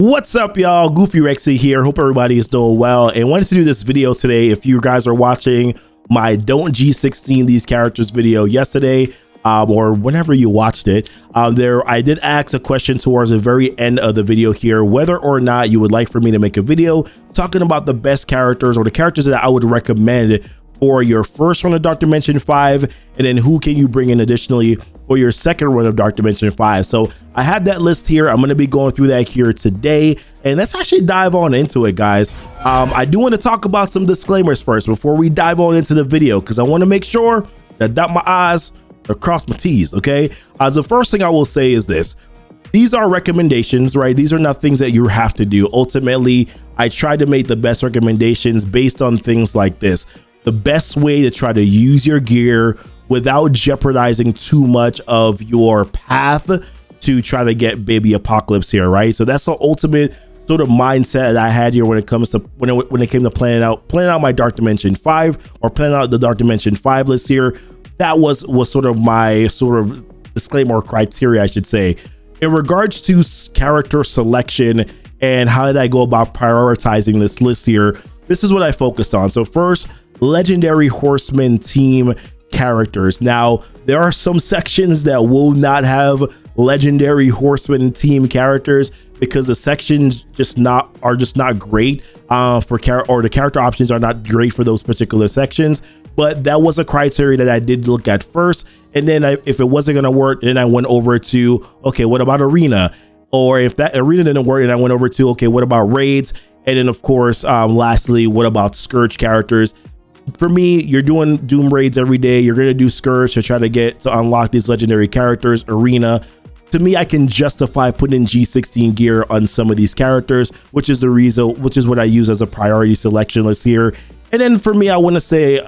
What's up, y'all? Goofy Rexy here. Hope everybody is doing well, and wanted to do this video today. If you guys are watching my Don't G16 These Characters video yesterday, or whenever you watched it, I did ask a question towards the very end of the video here, whether or not you would like for me to make a video talking about the best characters or the characters that I would recommend for your first run of Dark Dimension 5, and then who can you bring in additionally for your second run of Dark Dimension 5. So I have that list here. I'm going to be going through that here today, and let's actually dive on into it, guys. I do want to talk about some disclaimers first before we dive on into the video, because I want to make sure that dot my I's or cross my T's, okay? The first thing I will say is this. These are recommendations, right? These are not things that you have to do. Ultimately, I try to make the best recommendations based on things like this. The best way to try to use your gear without jeopardizing too much of your path to try to get baby apocalypse here, right? So that's the ultimate sort of mindset that I had here when it comes to when it came to planning out my Dark Dimension 5 or planning out the Dark Dimension 5 list here. That was sort of my sort of disclaimer or criteria, I should say. In regards to character selection and how did I go about prioritizing this list here, this is what I focused on. So first, legendary horseman team characters. Now, there are some sections that will not have legendary horseman team characters because the sections are just not great the character options are not great for those particular sections. But that was a criteria that I did look at first, and then if it wasn't going to work, then I went over to, okay, what about arena? Or if that arena didn't work, and I went over to, okay, what about raids? And then of course, lastly, what about Scourge characters? For me, you're doing Doom raids every day. You're going to do Scourge to try to unlock these legendary characters. Arena, to me, I can justify putting G16 gear on some of these characters, which is what I use as a priority selection list here. And then for me, I want to say,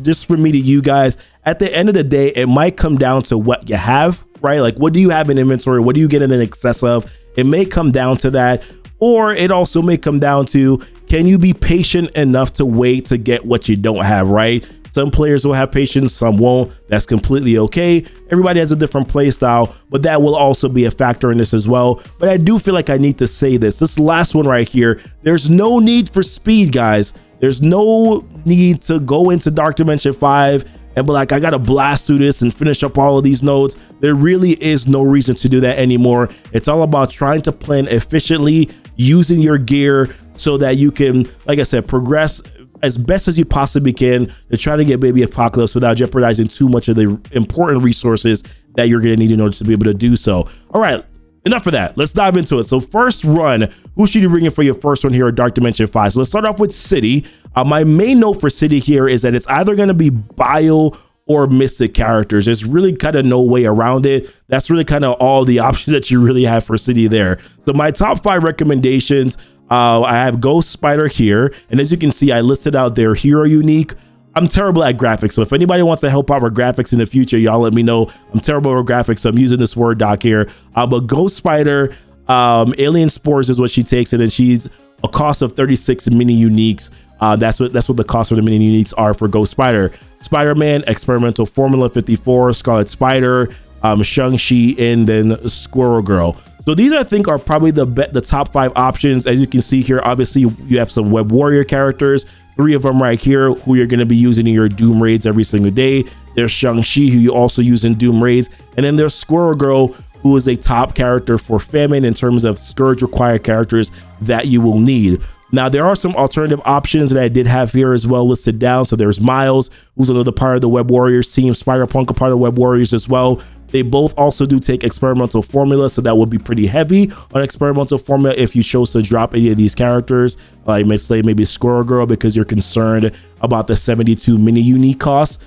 just for me to you guys, at the end of the day, it might come down to what you have, right? Like, what do you have in inventory? What do you get in excess of? It may come down to that. Or it also may come down to, can you be patient enough to wait to get what you don't have, right? Some players will have patience, some won't. That's completely okay. Everybody has a different play style, but that will also be a factor in this as well. But I do feel like I need to say this last one right here, there's no need for speed, guys. There's no need to go into Dark Dimension 5 and be like, I gotta blast through this and finish up all of these nodes. There really is no reason to do that anymore. It's all about trying to plan efficiently, using your gear so that you can, like I said, progress as best as you possibly can to try to get baby apocalypse without jeopardizing too much of the important resources that you're going to need in order to be able to do so. All right, enough of that. Let's dive into it. So first run, who should you bring in for your first one here at Dark Dimension 5? So let's start off with City. My main note for City here is that it's either going to be bio or mystic characters. There's really kind of no way around it. That's really kind of all the options that you really have for City there. So my top 5 recommendations, I have Ghost Spider here. And as you can see, I listed out their hero unique. I'm terrible at graphics. So if anybody wants to help out with graphics in the future, y'all let me know. I'm terrible at graphics, so I'm using this Word doc here. But Ghost Spider, Alien Spores is what she takes. And then she's a cost of 36 mini uniques. That's what the cost of the mini uniques are for Ghost Spider. Spider-Man, Experimental Formula 54, Scarlet Spider, Shang-Chi, and then Squirrel Girl. So these, I think, are probably the top 5 options. As you can see here, obviously, you have some Web Warrior characters, 3 of them right here, who you're going to be using in your Doom raids every single day. There's Shang-Chi, who you also use in Doom raids. And then there's Squirrel Girl, who is a top character for Famine in terms of Scourge required characters that you will need. Now, there are some alternative options that I did have here as well listed down. So there's Miles, who's another part of the Web Warriors team. Spider-Punk, a part of the Web Warriors as well. They both also do take Experimental Formula, so that would be pretty heavy on Experimental Formula if you chose to drop any of these characters. Like, let's say maybe Squirrel Girl, because you're concerned about the 72 mini unique cost.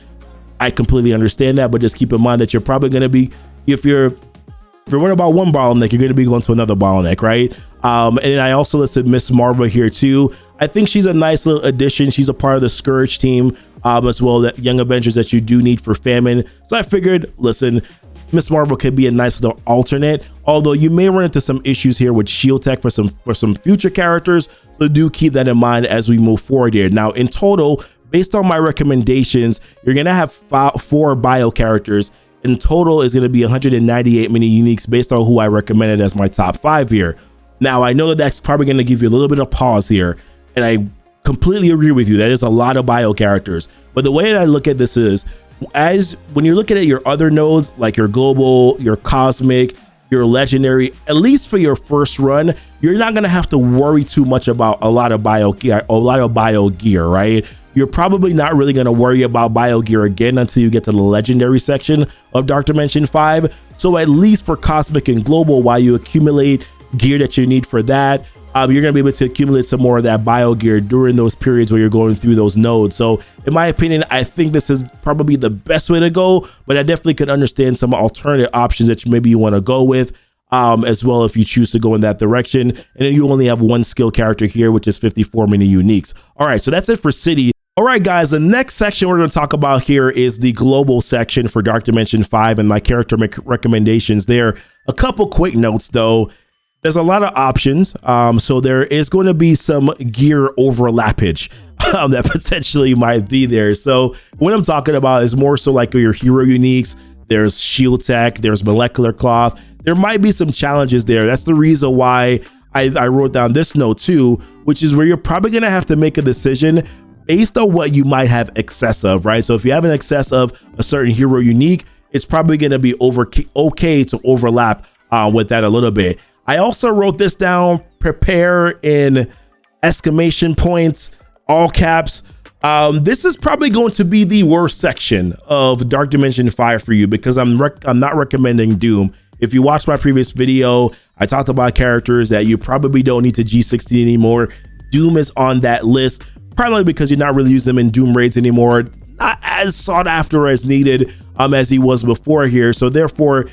I completely understand that, but just keep in mind that you're probably going to be, if you're worried about one bottleneck, you're going to be going to another bottleneck, right? And I also listed Miss Marvel here too. I think she's a nice little addition. She's a part of the Scourge team as well, that Young Avengers that you do need for Famine. So I figured, listen, Miss Marvel could be a nice little alternate, although you may run into some issues here with Shield Tech for some future characters. So do keep that in mind as we move forward here. Now, in total, based on my recommendations, you're going to have 4 bio characters. In total is going to be 198 mini uniques based on who I recommended as my top 5 here. Now, I know that that's probably going to give you a little bit of pause here, and I completely agree with you. That is a lot of bio characters. But the way that I look at this is, as when you're looking at your other nodes, like your global, your cosmic, your legendary, at least for your first run, you're not going to have to worry too much about a lot of bio gear, right? You're probably not really going to worry about bio gear again until you get to the legendary section of Dark Dimension 5. So at least for cosmic and global, while you accumulate gear that you need for that, you're going to be able to accumulate some more of that bio gear during those periods where you're going through those nodes. So in my opinion, I think this is probably the best way to go, but I definitely could understand some alternative options that maybe you want to go with as well, if you choose to go in that direction. And then you only have one skill character here, which is 54 mini uniques. All right, so that's it for City. All right, guys, the next section we're going to talk about here is the global section for Dark Dimension 5 and my character recommendations there. A couple quick notes, though. There's a lot of options, so there is going to be some gear overlappage that potentially might be there. So what I'm talking about is more so like your hero uniques. There's shield tech, there's molecular cloth. There might be some challenges there. That's the reason why I wrote down this note too, which is where you're probably going to have to make a decision based on what you might have excess of, right? So if you have an excess of a certain hero unique, it's probably going to be okay to overlap with that a little bit. I also wrote this down, prepare in exclamation points, all caps. This is probably going to be the worst section of Dark Dimension 5 for you, because I'm not recommending Doom. If you watched my previous video, I talked about characters that you probably don't need to G16 anymore. Doom is on that list, primarily because you're not really using them in Doom raids anymore. Not as sought after as needed as he was before here. So therefore,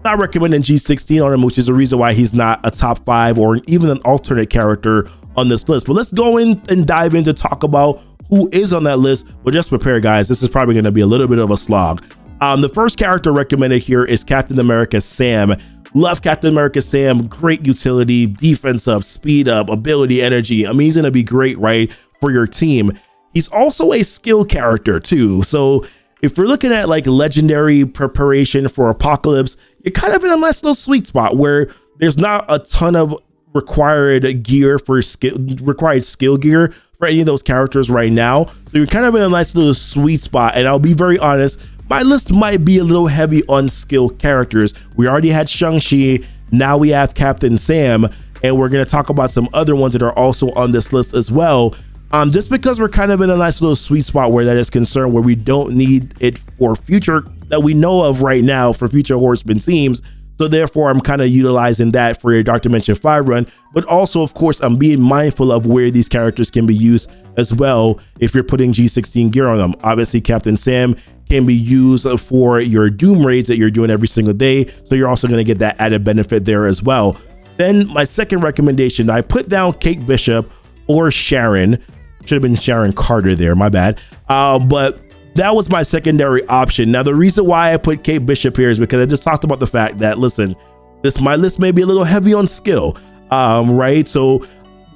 not recommending G16 on him, which is the reason why he's not a top 5 or even an alternate character on this list. But let's go in and dive in to talk about who is on that list. But just prepare, guys. This is probably going to be a little bit of a slog. The first character recommended here is Captain America Sam. Love Captain America Sam. Great utility, defense up, speed up, ability, energy. I mean, he's going to be great, right, for your team. He's also a skill character too. So if you're looking at like legendary preparation for Apocalypse, you're kind of in a nice little sweet spot where there's not a ton of required gear for required skill gear for any of those characters right now. So you're kind of in a nice little sweet spot. And I'll be very honest, my list might be a little heavy on skill characters. We already had Shang-Chi. Now we have Captain Sam, and we're going to talk about some other ones that are also on this list as well. Just because we're kind of in a nice little sweet spot where that is concerned, where we don't need it for future that we know of right now for future Horseman teams. So therefore, I'm kind of utilizing that for your Dark Dimension 5 run. But also, of course, I'm being mindful of where these characters can be used as well if you're putting G16 gear on them. Obviously, Captain Sam can be used for your Doom raids that you're doing every single day. So you're also going to get that added benefit there as well. Then my second recommendation, I put down Kate Bishop or Sharon. Should have been Sharon Carter there, my bad. But that was my secondary option. Now, the reason why I put Kate Bishop here is because I just talked about the fact that, listen, my list may be a little heavy on skill, right? So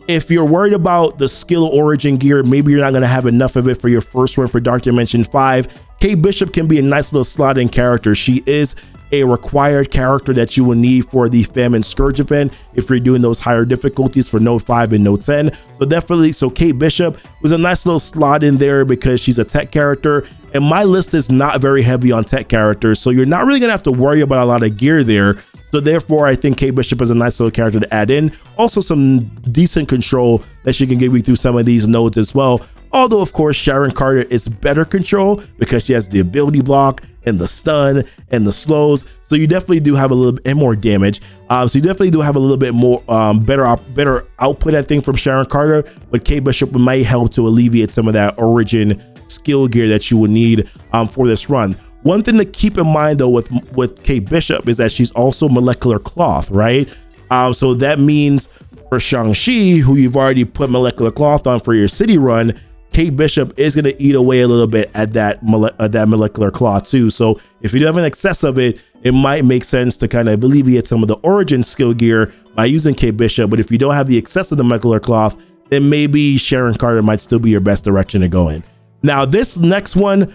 if you're worried about the skill origin gear, maybe you're not going to have enough of it for your first run for Dark Dimension 5. Kate Bishop can be a nice little slot-in character. She is a required character that you will need for the Famine Scourge event if you're doing those higher difficulties for Node 5 and Node 10. So definitely, so Kate Bishop was a nice little slot in there because she's a tech character, and my list is not very heavy on tech characters, so you're not really gonna have to worry about a lot of gear there. So therefore, I think Kate Bishop is a nice little character to add in. Also some decent control that she can give you through some of these nodes as well. Although, of course, Sharon Carter is better control because she has the ability block and the stun and the slows. So you definitely do have a little bit more damage. So you definitely do have a little bit more better output, I think, from Sharon Carter. But Kate Bishop might help to alleviate some of that origin skill gear that you would need for this run. One thing to keep in mind, though, with Kate Bishop is that she's also molecular cloth, right? So that means for Shang-Chi, who you've already put molecular cloth on for your city run, Kate Bishop is going to eat away a little bit at that molecular cloth too. So if you do have an excess of it, it might make sense to kind of alleviate some of the origin skill gear by using Kate Bishop. But if you don't have the excess of the molecular cloth, then maybe Sharon Carter might still be your best direction to go in. Now, this next one,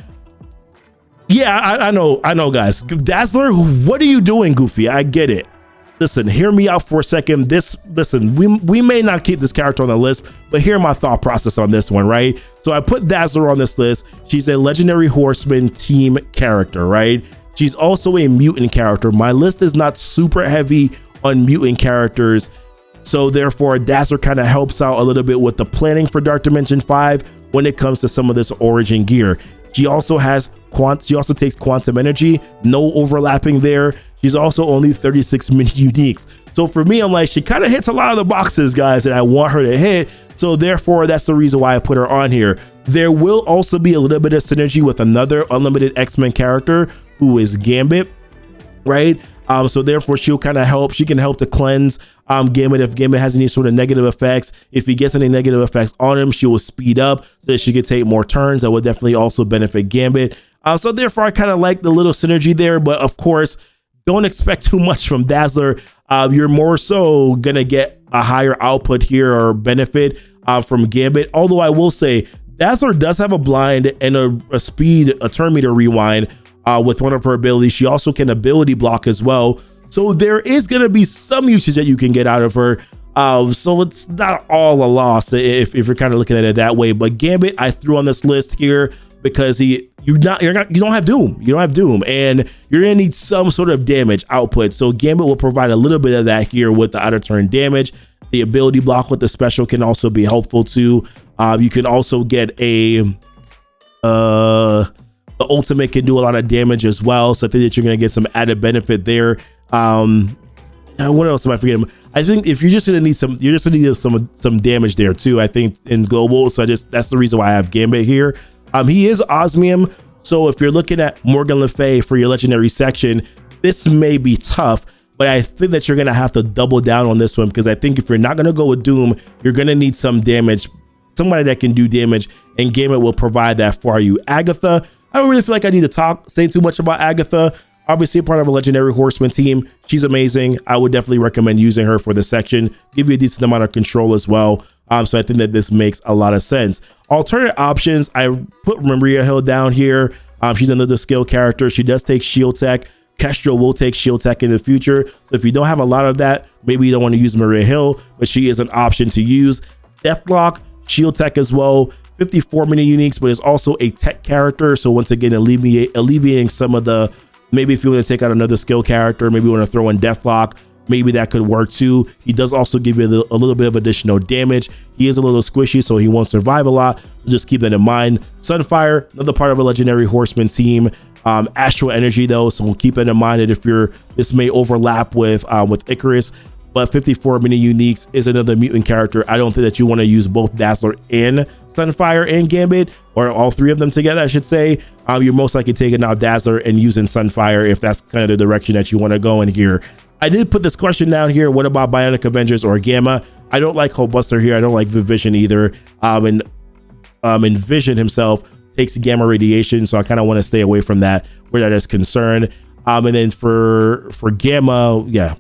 yeah, I know, guys. Dazzler, what are you doing, Goofy? I get it. listen, hear me out for a second. Listen, we may not keep this character on the list, but hear my thought process on this one, right? So I put Dazzler on this list. She's a Legendary Horseman team character, right? She's also a mutant character. My list is not super heavy on mutant characters, so therefore Dazzler kind of helps out a little bit with the planning for Dark Dimension 5 when it comes to some of this origin gear. She also takes quantum energy, no overlapping there. She's also only 36 mini uniques. So for me, I'm like, she kind of hits a lot of the boxes, guys, that I want her to hit. So therefore, that's the reason why I put her on here. There will also be a little bit of synergy with another Unlimited X-Men character who is Gambit, right? So therefore, she'll kind of help. She can help to cleanse Gambit if Gambit has any sort of negative effects. If he gets any negative effects on him, she will speed up so that she can take more turns. That would definitely also benefit Gambit. So therefore, I kind of like the little synergy there. But of course, don't expect too much from Dazzler. You're more so going to get a higher output here or benefit from Gambit. Although I will say, Dazzler does have a blind and a turn meter rewind with one of her abilities. She also can ability block as well. So there is going to be some usage that you can get out of her. So it's not all a loss if you're kind of looking at it that way. But Gambit, I threw on this list here because you don't have Doom. You don't have Doom, and you're gonna need some sort of damage output. So Gambit will provide a little bit of that here with the out of turn damage. The ability block with the special can also be helpful too. You can also get the ultimate can do a lot of damage as well. So I think that you're gonna get some added benefit there. What else am I forgetting? I think if you're just gonna need some damage there too. I think in global. So that's the reason why I have Gambit here. He is osmium, so if you're looking at Morgan Le Fay for your legendary section, this may be tough, but I think that you're gonna have to double down on this one, because I think if you're not gonna go with Doom, you're gonna need some damage, somebody that can do damage, and Gambit will provide that for you. Agatha, I don't really feel like I need to say too much about Agatha. Obviously a part of a Legendary Horseman team. She's amazing. I would definitely recommend using her for the section. Give you a decent amount of control as well. So I think that this makes a lot of sense. Alternate options, I put Maria Hill down here. She's another skill character. She does take shield tech. Kestrel will take shield tech in the future. So if you don't have a lot of that, maybe you don't want to use Maria Hill, but she is an option to use. Deathlock, shield tech as well. 54 mini uniques, but it's also a tech character. So once again, alleviating some of the, maybe if you want to take out another skill character, maybe you want to throw in Deathlock, maybe that could work too. He does also give you a little bit of additional damage. He is a little squishy, so he won't survive a lot. So just keep that in mind. Sunfire, another part of a Legendary Horseman team. Astral Energy though, so we'll keep it in mind that this may overlap with Icarus. But 54 mini uniques is another mutant character. I don't think that you want to use both Dazzler and Sunfire and Gambit, or all three of them together, I should say. You're most likely taking out Dazzler and using Sunfire if that's kind of the direction that you want to go in here. I did put this question down here. What about Bionic Avengers or Gamma? I don't like Hulkbuster here. I don't like Vision either. And Vision himself takes gamma radiation, so I kind of want to stay away from that where that is concerned. And then for Gamma, yeah,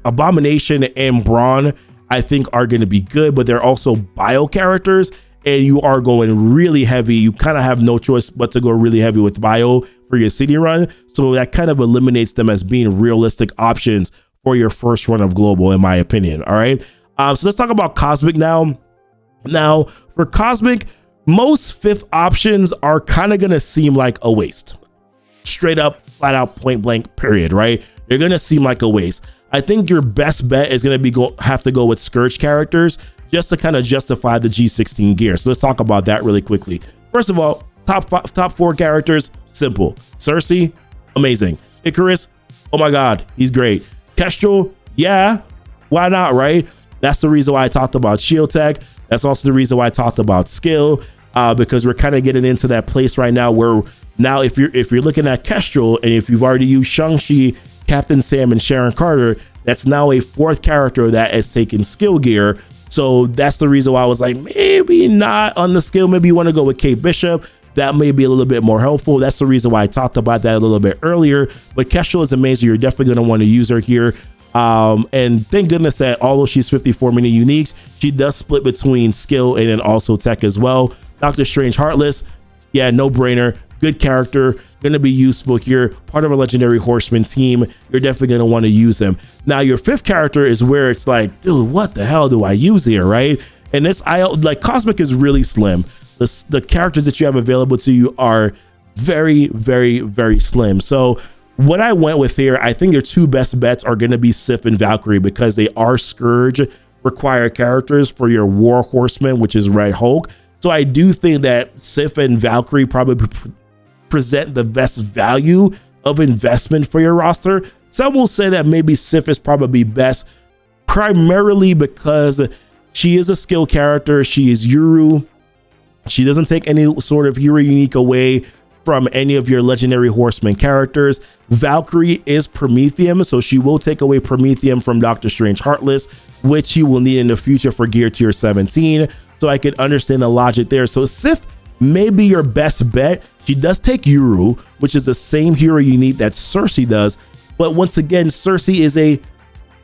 Abomination and Brawn, I think are going to be good, but they're also bio characters, and you are going really heavy. You kind of have no choice but to go really heavy with bio for your city run. So that kind of eliminates them as being realistic options for your first run of global, in my opinion. All right. So let's talk about Cosmic now. Now for Cosmic, most fifth options are kind of going to seem like a waste. Straight up, flat out, point blank, period. Right. They're going to seem like a waste. I think your best bet is going to be have to go with Scourge characters just to kind of justify the G16 gear. So let's talk about that really quickly. First of all, top four characters, simple. Cersei, amazing. Icarus, oh my God, he's great. Kestrel, yeah, why not, right? That's the reason why I talked about shield tech. That's also the reason why I talked about skill, because we're kind of getting into that place right now where now if you're looking at Kestrel, and if you've already used Shang-Chi, Captain Sam, and Sharon Carter, that's now a fourth character that has taken skill gear. So that's the reason why I was like, maybe not on the skill. Maybe you want to go with Kate Bishop. That may be a little bit more helpful. That's the reason why I talked about that a little bit earlier. But Kestrel is amazing. You're definitely going to want to use her here. And thank goodness that although she's 54 mini uniques, she does split between skill and then also tech as well. Doctor Strange Heartless, yeah, no brainer. good character, going to be useful here, part of a legendary horseman team. You're definitely going to want to use him. Now your fifth character is where it's like, dude, what the hell do I use here, right? And this, like, Cosmic is really slim. The characters that you have available to you are very, very, very slim. So what I went with here, I think your two best bets are going to be Sif and Valkyrie, because they are Scourge required characters for your War Horseman, which is Red Hulk. So I do think that Sif and Valkyrie probably present the best value of investment for your roster. Some will say that maybe Sif is probably best, primarily because she is a skill character. She is Yuru. She doesn't take any sort of hero unique away from any of your legendary horseman characters. Valkyrie is Prometheum, so she will take away Prometheum from Doctor Strange Heartless, which you will need in the future for gear tier 17. So I could understand the logic there. So Sif may be your best bet. She does take Yuru, which is the same hero unique that Cersei does. But once again, Cersei is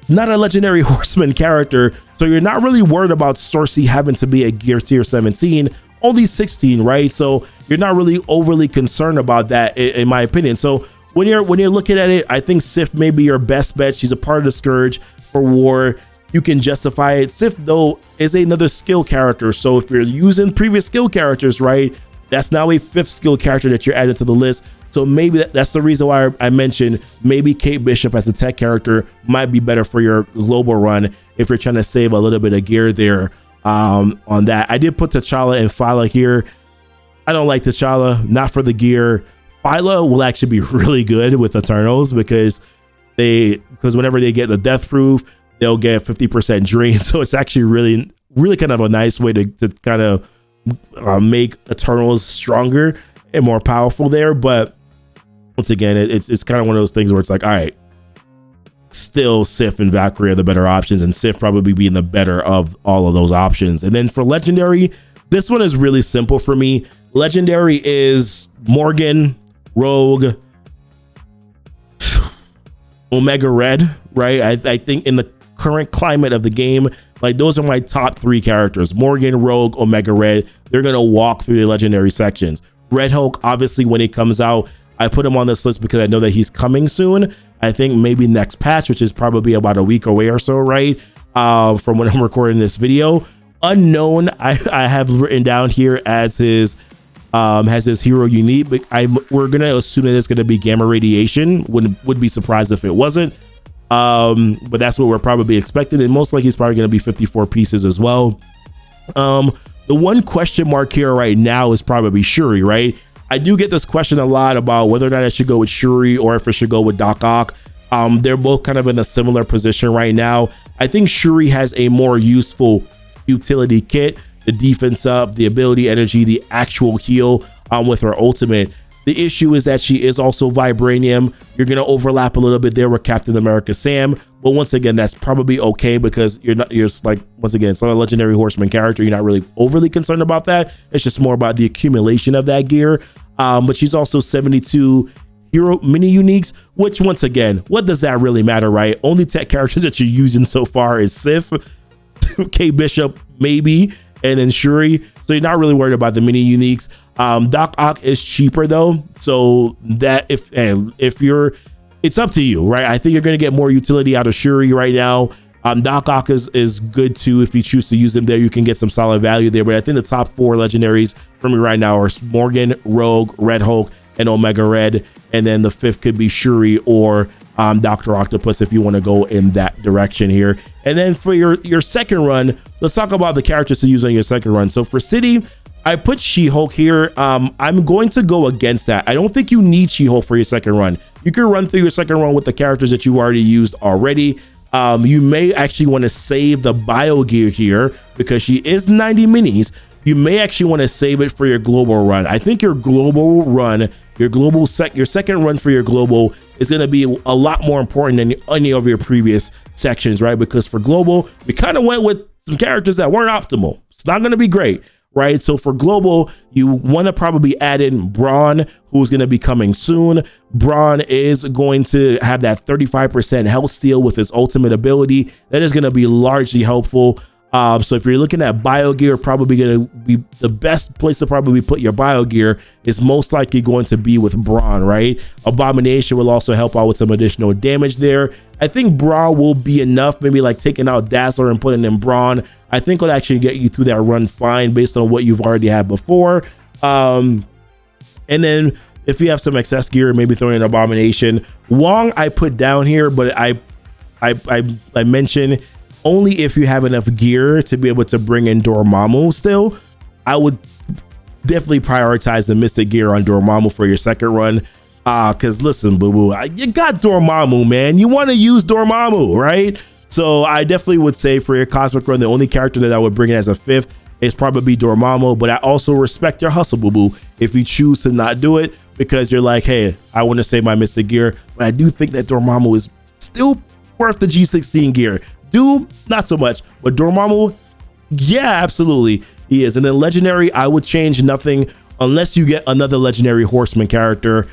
not a legendary horseman character, so you're not really worried about Cersei having to be a gear tier 17. Only 16, right? So you're not really overly concerned about that, in my opinion. So when you're looking at it, I think Sif may be your best bet. She's a part of the Scourge for War. You can justify it. Sif, though, is another skill character. So if you're using previous skill characters, right, that's now a fifth skill character that you're adding to the list. So maybe that's the reason why I mentioned maybe Kate Bishop as a tech character might be better for your global run if you're trying to save a little bit of gear there. On that, I did put T'Challa and Phyla here. I don't like T'Challa, not for the gear. Phyla will actually be really good with Eternals because whenever they get the death proof, they'll get 50% drain. So it's actually really kind of a nice way to kind of make Eternals stronger and more powerful there. But once again, it's kind of one of those things where it's like, all right, still Sif and Valkyrie are the better options, and Sif probably being the better of all of those options. And then for legendary, this one is really simple for me. Legendary is Morgan, Rogue, Omega Red, right? I think in the current climate of the game, like, those are my top three characters: Morgan, Rogue, Omega Red. They're gonna walk through the legendary sections. Red Hulk, obviously, when he comes out, I put him on this list because I know that he's coming soon. I think maybe next patch, which is probably about a week away or so, right? From when I'm recording this video. Unknown, I have written down here as his hero unique, but we're gonna assume that it's gonna be gamma radiation. Would be surprised if it wasn't. But that's what we're probably expecting, and most likely he's probably gonna be 54 pieces as well. The one question mark here right now is probably Shuri, right? I do get this question a lot about whether or not I should go with Shuri or if I should go with Doc Ock. They're both kind of in a similar position right now. I think Shuri has a more useful utility kit, the defense up, the ability energy, the actual heal with her ultimate. The issue is that she is also vibranium. You're going to overlap a little bit there with Captain America Sam. But once again, that's probably okay because you're like, once again, it's not a legendary horseman character. You're not really overly concerned about that. It's just more about the accumulation of that gear. But she's also 72 hero mini uniques, which once again, what does that really matter, right? Only tech characters that you're using so far is Sif, Kate Bishop, maybe, and then Shuri. So you're not really worried about the mini uniques. Doc Ock is cheaper though, so that if you're, it's up to you, right? I think you're going to get more utility out of Shuri right now. Doc Ock is good too. If you choose to use them there, you can get some solid value there. But I think the top four legendaries for me right now are Morgan, Rogue, Red Hulk, and Omega Red. And then the fifth could be Shuri or Dr. Octopus if you want to go in that direction here. And then for your second run, let's talk about the characters to use on your second run. So for City, I put She-Hulk here. I'm going to go against that. I don't think you need She-Hulk for your second run. You can run through your second run with the characters that you already used already. You may actually want to save the bio gear here because she is 90 minis. You may actually want to save it for your global run. I think your global run, your second run for your global is going to be a lot more important than any of your previous sections, right? Because for global, we kind of went with some characters that weren't optimal. It's not going to be great, right? So for global, you want to probably add in Braun, who's going to be coming soon. Braun is going to have that 35% health steal with his ultimate ability. That is going to be largely helpful. So if you're looking at bio gear, probably going to be the best place to probably put your bio gear is most likely going to be with Brawn, right? Abomination will also help out with some additional damage there. I think Brawn will be enough, maybe like taking out Dazzler and putting in Brawn. I think will actually get you through that run fine based on what you've already had before. And then if you have some excess gear, maybe throwing in Abomination. Wong I put down here, but I mentioned only if you have enough gear to be able to bring in Dormammu still. I would definitely prioritize the Mystic gear on Dormammu for your second run. Because listen, boo-boo, you got Dormammu, man. You want to use Dormammu, right? So I definitely would say for your Cosmic run, the only character that I would bring in as a 5th is probably Dormammu. But I also respect your hustle, boo-boo, if you choose to not do it because you're like, hey, I want to save my Mystic gear. But I do think that Dormammu is still worth the G16 gear. Doom, not so much, but Dormammu, yeah, absolutely, he is. And then Legendary, I would change nothing unless you get another Legendary Horseman character.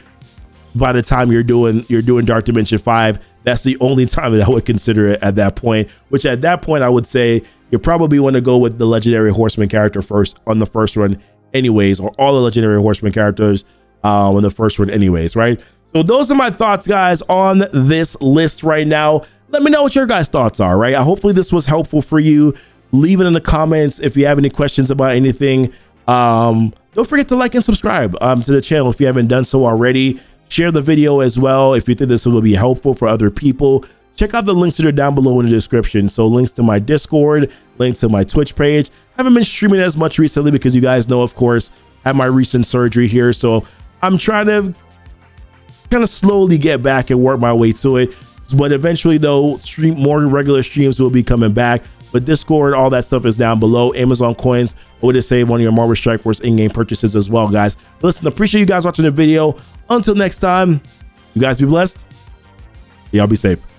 By the time you're doing Dark Dimension 5, that's the only time that I would consider it at that point. Which at that point, I would say you probably want to go with the Legendary Horseman character first on the first run, anyways, or all the Legendary Horseman characters on the first run, anyways, right? So those are my thoughts, guys, on this list right now. Let me know what your guys' thoughts are, right? Hopefully this was helpful for you. Leave it in the comments if you have any questions about anything. Don't forget to like and subscribe to the channel if you haven't done so already. Share the video as well if you think this will be helpful for other people. Check out the links that are down below in the description. So links to my Discord, links to my Twitch page. I haven't been streaming as much recently because you guys know, of course, I had my recent surgery here. So I'm trying to kind of slowly get back and work my way to it. But eventually, though, more regular streams will be coming back. But Discord, all that stuff is down below. Amazon coins, a way to save one of your Marvel Strike Force in-game purchases as well, guys. But listen, appreciate you guys watching the video. Until next time, you guys be blessed. Y'all be safe.